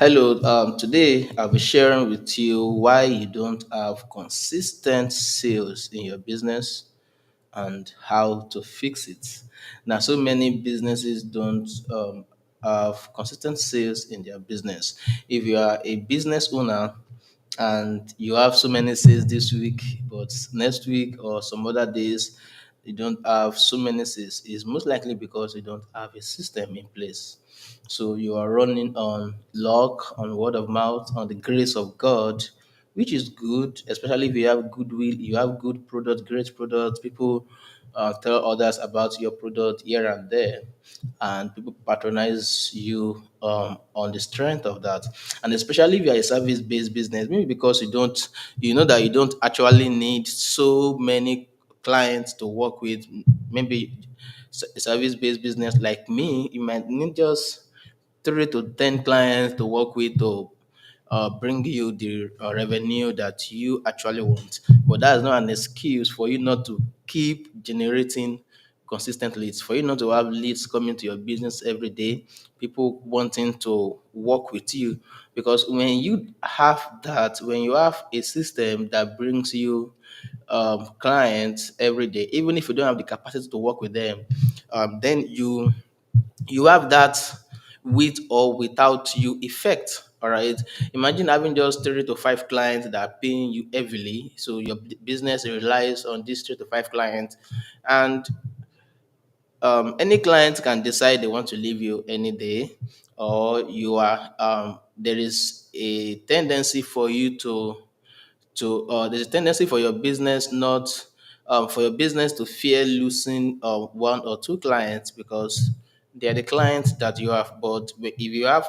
Hello, today I'll be sharing with you why you don't have consistent sales in your business and how to fix it. Now, so many businesses don't have consistent sales in their business. If you are a business owner and you have so many sales this week, but next week or some other days you don't have so many sales, is most likely because you don't have a system in place. So you are running on luck, on word of mouth, on the grace of God, which is good, especially if you have goodwill, you have good product, great product. People tell others about your product here and there, and people patronize you on the strength of that. And especially if you are a service-based business, maybe because you know that you don't actually need so many clients to work with. Maybe a service-based business like me, you might need just 3 to 10 clients to work with to bring you the revenue that you actually want. But that's not an excuse for you not to keep generating consistent leads, for you not to have leads coming to your business every day, people wanting to work with you. Because when you have that, when you have a system that brings you clients every day, even if you don't have the capacity to work with them, then you have that with or without you effect. All right. Imagine having just 3 to 5 clients that are paying you heavily. So your business relies on these 3 to 5 clients, and any client can decide they want to leave you any day, or you are there is a tendency for you to there's a tendency for your business not for your business to fear losing 1 or 2 clients because they're the clients that you have. But if you have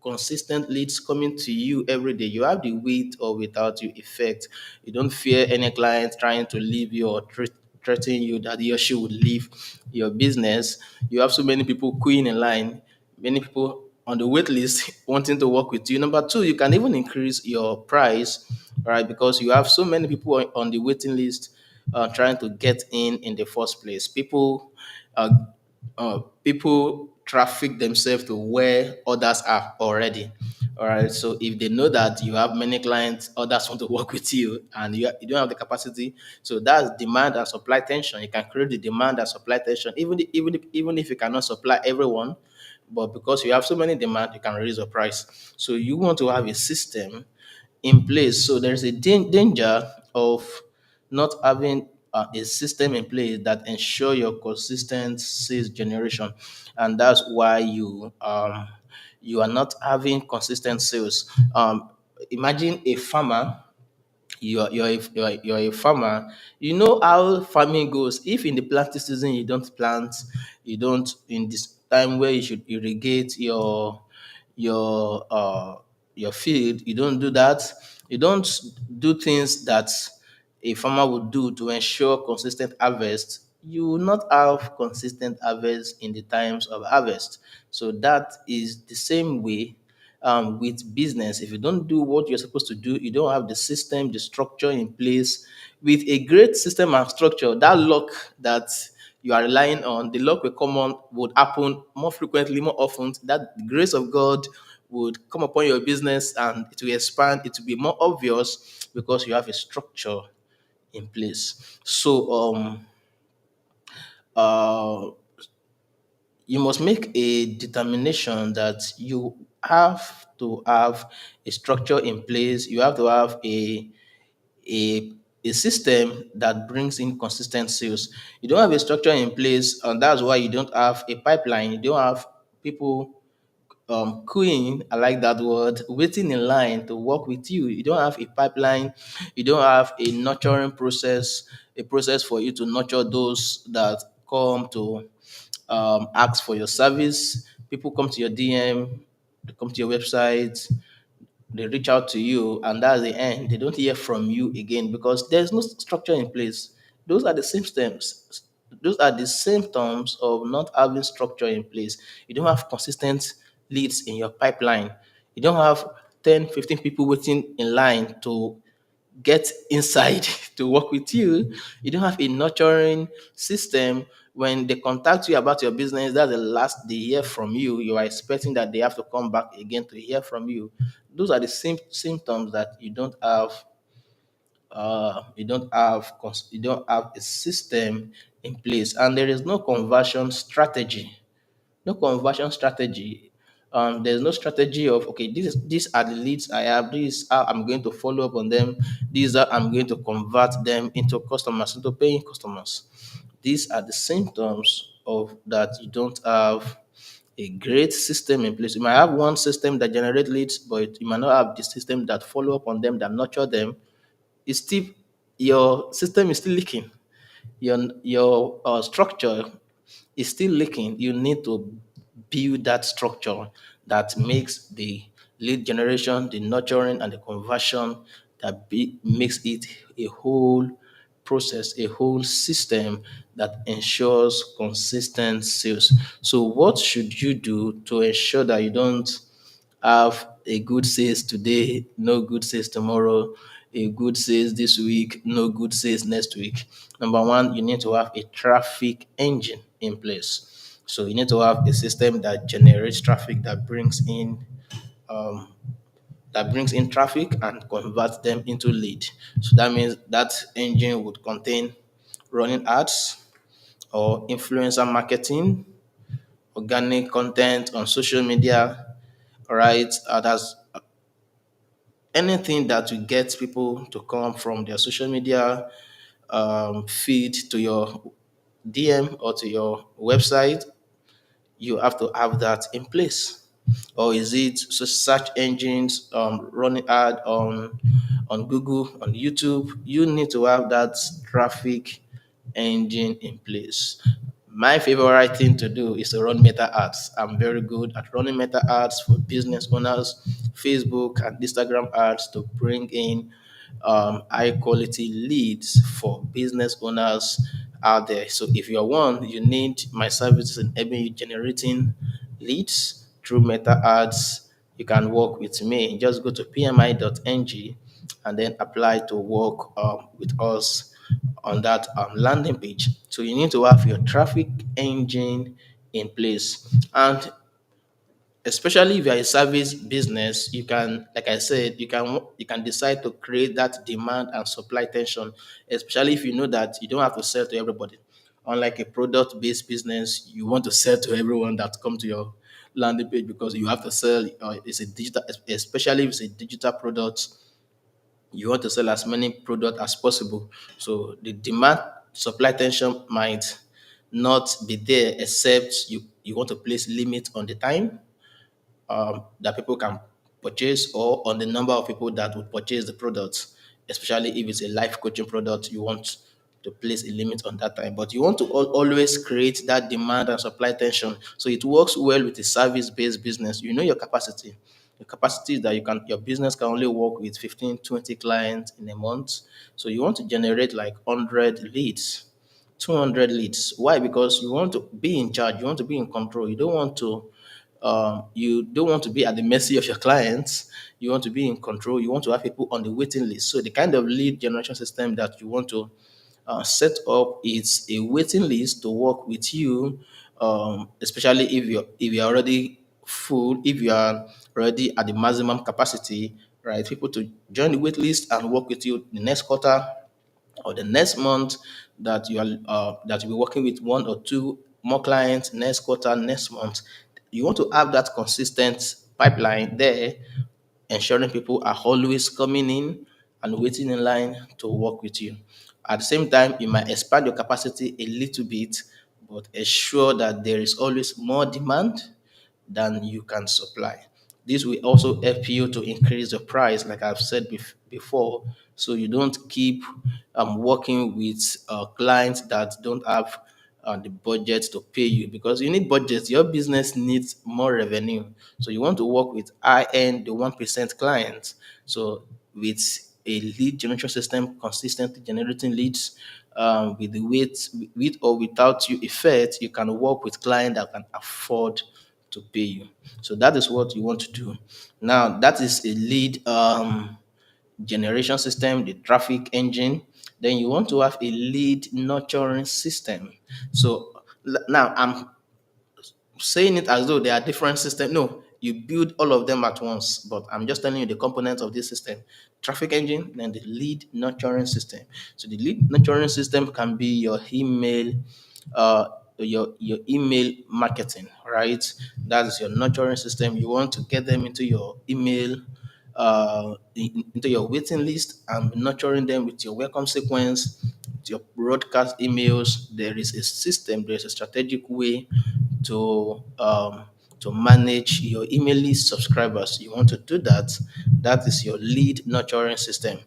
consistent leads coming to you every day, you have the with or without you effect. You don't fear any client trying to leave you or threaten you that he or she would leave your business. You have so many people queuing in line, many people on the wait list wanting to work with you. Number two, you can even increase your price, right? Because you have so many people on the waiting list trying to get in the first place. Uh, people traffic themselves to where others are already. All right. So if they know that you have many clients, others want to work with you, and you don't have the capacity, so that's demand and supply tension. You can create the demand and supply tension, even if you cannot supply everyone, but because you have so many demand, you can raise your price. So you want to have a system in place. So there's a danger of not having a system in place that ensure your consistent sales generation, and that's why you are not having consistent sales. Imagine a farmer. You're a farmer. You know how farming goes. If in the planting season you don't plant, you don't in this time where you should irrigate your uh your field, you don't do that. You don't do things that a farmer would do to ensure consistent harvest. You will not have consistent harvest in the times of harvest. So that is the same way with business. If you don't do what you're supposed to do, you don't have the system, the structure in place. With a great system and structure, that luck that you are relying on, the luck will come on, would happen more frequently, more often. That the grace of God would come upon your business and it will expand. It will be more obvious because you have a structure in place. So uh, you must make a determination that you have to have a structure in place. You have to have a a system that brings in consistent sales. You don't have a structure in place, and that's why you don't have a pipeline. You don't have people queuing, I like that word, waiting in line to work with you. You don't have a pipeline, you don't have a nurturing process, a process for you to nurture those that come to ask for your service. People come to your DM, they come to your website, they reach out to you, and that's the end. They don't hear from you again because there's no structure in place. Those are the symptoms. Those are the symptoms of not having structure in place. You don't have consistent leads in your pipeline. You don't have 10, 15 people waiting in line to get inside to work with you. You don't have a nurturing system When they contact you about your business, that's the last they hear from you. You are expecting that they have to come back again to hear from you. Those are the symptoms that you don't have a system in place, and there is no conversion strategy. No conversion strategy. There's no strategy of, okay, these are the leads I have. This is how I'm going to follow up on them. These are I'm going to convert them into customers, into paying customers. These are the symptoms of that you don't have a great system in place. You might have one system that generate leads, but you might not have the system that follow up on them, that nurture them. It's still, your system is still leaking. Your structure is still leaking. You need to build that structure that makes the lead generation, the nurturing, and the conversion, makes it a whole process, a whole system that ensures consistent sales. So, what should you do to ensure that you don't have a good sales today, no good sales tomorrow, a good sales this week, no good sales next week? Number one, you need to have a traffic engine in place. So you need to have a system that generates traffic, that brings in traffic and converts them into lead. So that means that engine would contain running ads or influencer marketing, organic content on social media, right? That's anything that will get people to come from their social media feed to your DM or to your website. You have to have that in place. Or is it search engines, running ad on Google, on YouTube? You need to have that traffic engine in place. My favorite thing to do is to run meta ads. I'm very good at running meta ads for business owners, Facebook and Instagram ads to bring in high quality leads for business owners out there. So if you're one, you need my services in helping you generating leads through meta ads. You can work with me. Just go to pmi.ng and then apply to work with us on that landing page. So you need to have your traffic engine in place. And especially if you're a service business, you can, like I said, you can decide to create that demand and supply tension, especially if you know that you don't have to sell to everybody. Unlike a product-based business, you want to sell to everyone that come to your landing page because you have to sell. It's a digital, especially if it's a digital product, you want to sell as many products as possible. So the demand supply tension might not be there, except you want to place limit on the time that people can purchase, or on the number of people that would purchase the product. Especially if it's a life coaching product, you want to place a limit on that time. But you want to always create that demand and supply tension so it works well with a service based business. You know your capacity. Your capacity is that your business can only work with 15, 20 clients in a month. So you want to generate like 100 leads, 200 leads. Why? Because you want to be in charge, you want to be in control. You don't want to be at the mercy of your clients. You want to be in control. You want to have people on the waiting list. So the kind of lead generation system that you want to set up is a waiting list to work with you, especially if you're already full, if you are already at the maximum capacity, right? People to join the wait list and work with you the next quarter or the next month, that you'll be working with one or two more clients next quarter, next month. You want to have that consistent pipeline there, ensuring people are always coming in and waiting in line to work with you. At the same time, you might expand your capacity a little bit, but ensure that there is always more demand than you can supply. This will also help you to increase the price, like I've said before, so you don't keep working with clients that don't have the budget to pay you, because you need budget. Your business needs more revenue, so you want to work with high end, the 1% clients. So with a lead generation system consistently generating leads, with the with or without you effect, you can work with clients that can afford to pay you. So that is what you want to do. Now, that is a lead generation system, the traffic engine. Then you want to have a lead nurturing system. So Now, I'm saying it as though they are different systems. No, you build all of them at once, but I'm just telling you the components of this system: traffic engine, then the lead nurturing system. So the lead nurturing system can be your email, uh, your email marketing, right? That is your nurturing system. You want to get them into your email, into your waiting list, and nurturing them with your welcome sequence, with your broadcast emails. There is a system, there's a strategic way to manage your email list subscribers. You want to do that. That is your lead nurturing system.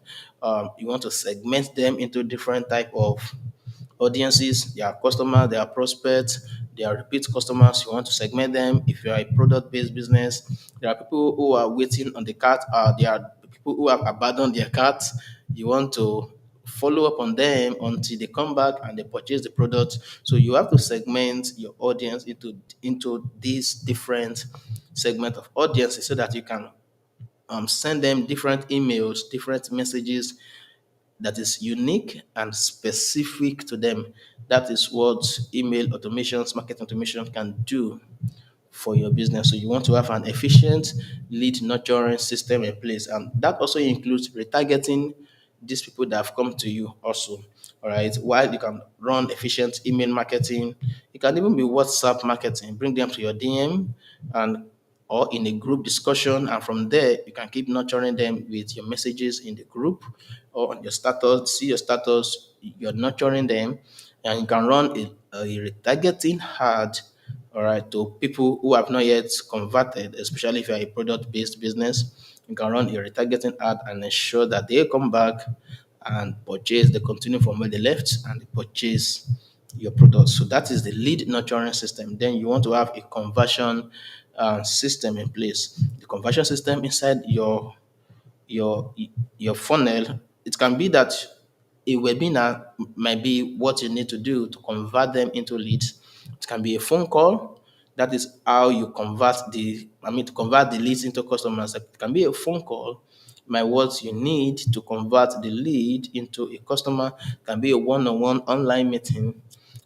You want to segment them into different type of audiences. They are customers, they are prospects, they are repeat customers. You want to segment them. If you are a product-based business, there are people who are waiting on the cart. There are people who have abandoned their carts. You want to follow up on them until they come back and they purchase the product. So you have to segment your audience into these different segment of audiences so that you can send them different emails, different messages that is unique and specific to them. That is what email automations, market automation can do for your business. So you want to have an efficient lead nurturing system in place. And that also includes retargeting these people that have come to you also. All right. While you can run efficient email marketing, it can even be WhatsApp marketing. Bring them to your DM and or in a group discussion, and from there you can keep nurturing them with your messages in the group or on your status. See your status, you're nurturing them, and you can run a retargeting ad, all right, to people who have not yet converted, especially if you're a product-based business. You can run a retargeting ad and ensure that they come back and purchase, they continue from where they left and they purchase your product. So that is the lead nurturing system. Then you want to have a conversion system in place. The conversion system inside your your funnel. It can be that a webinar might be what you need to do to convert them into leads. It can be a phone call. That is how you to convert the leads into customers. It can be a phone call. My what you need to convert the lead into a customer. It can be a one-on-one online meeting.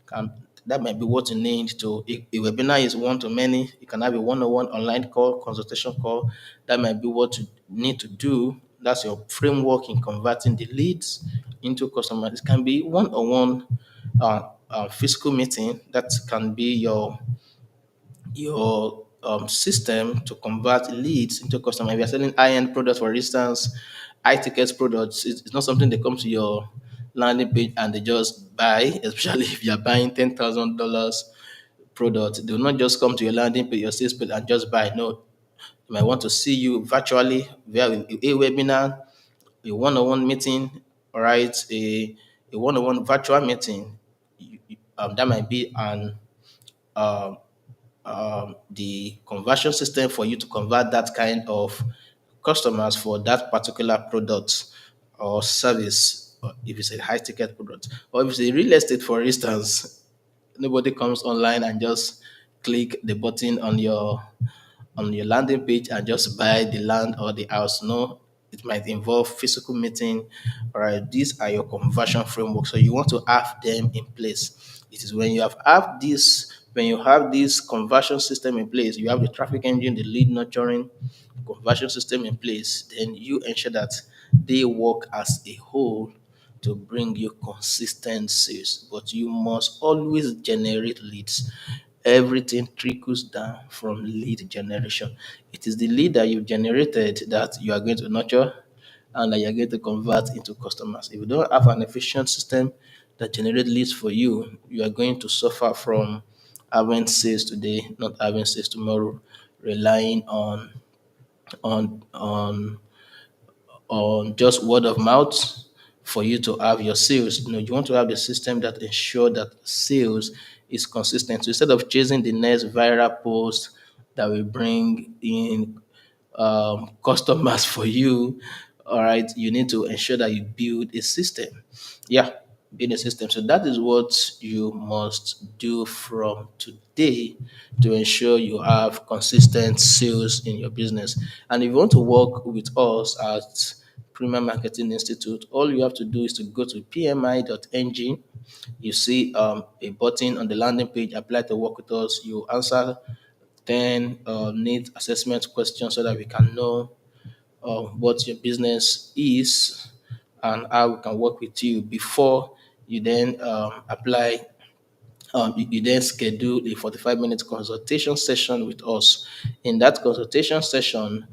Can That might be what you need to. A webinar is one to many. You can have a one-on-one online call, consultation call. That might be what you need to do. That's your framework in converting the leads into customers. It can be one-on-one physical meeting. That can be your system to convert leads into customers. If you're selling high-end products, for instance, high ticket products, it's not something they come to your landing page and they just buy, especially if you're buying $10,000 product. They will not just come to your landing page, your sales page, and just buy. No, they might want to see you virtually via a webinar, a one-on-one meeting, all right, a one-on-one virtual meeting. That might be an um, the conversion system for you to convert that kind of customers for that particular product or service, or if it's a high ticket product, or if it's a real estate, for instance. Nobody comes online and just click the button on your landing page and just buy the land or the house. No, it might involve physical meeting. All right, these are your conversion framework. So you want to have them in place. It is when you have this conversion system in place, you have the traffic engine, the lead nurturing conversion system in place, then you ensure that they work as a whole to bring you consistent sales. But you must always generate leads. Everything trickles down from lead generation. It is the lead that you've generated that you are going to nurture and that you're going to convert into customers. If you don't have an efficient system that generates leads for you, you are going to suffer from having sales today, not having sales tomorrow, relying on just word of mouth for you to have your sales. You want to have a system that ensure that sales is consistent. So instead of chasing the next viral post that will bring in customers for you, all right, you need to ensure that you build a system. Yeah, build a system. So that is what you must do from today to ensure you have consistent sales in your business. And if you want to work with us at Premium Marketing Institute. All you have to do is to go to pmi.ng. You see a button on the landing page, apply to work with us. You answer 10 need assessment questions so that we can know what your business is and how we can work with you before you then apply. You then schedule a 45-minute consultation session with us. In that consultation session,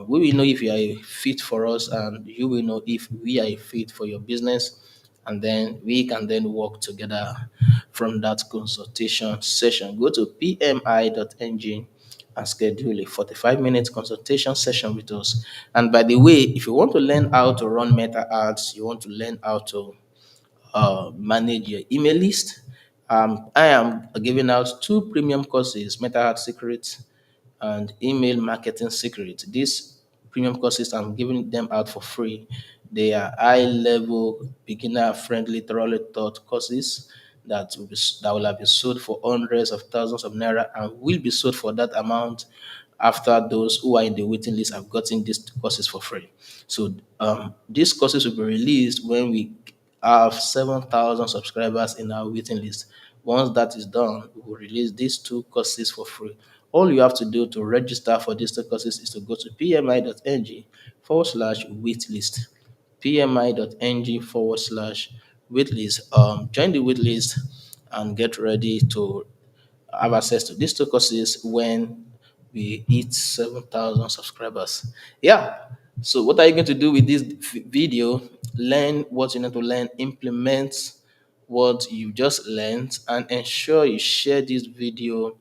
we will know if you are a fit for us, and you will know if we are a fit for your business. And then we can then work together from that consultation session. Go to pmi.ng and schedule a 45-minute consultation session with us. And by the way, if you want to learn how to run meta ads, you want to learn how to manage your email list. I am giving out two premium courses, Meta Art Secrets and Email Marketing Secrets. These premium courses, I'm giving them out for free. They are high level, beginner friendly, thoroughly taught courses that will have been sold for hundreds of thousands of naira and will be sold for that amount after those who are in the waiting list have gotten these courses for free. So these courses will be released when we have 7,000 subscribers in our waiting list. Once that is done, we will release these two courses for free. All you have to do to register for these two courses is to go to pmi.ng/waitlist. pmi.ng/waitlist. Join the waitlist and get ready to have access to these two courses when we hit 7,000 subscribers. Yeah. So what are you going to do with this video? Learn what you need to learn, implement what you just learned, and ensure you share this video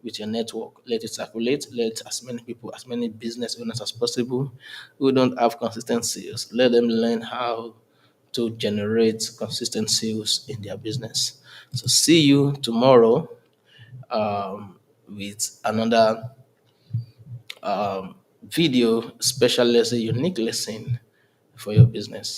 with your network. Let it circulate. Let as many people, as many business owners as possible who don't have consistent sales, let them learn how to generate consistent sales in their business. So see you tomorrow with another video, special lesson, unique lesson for your business.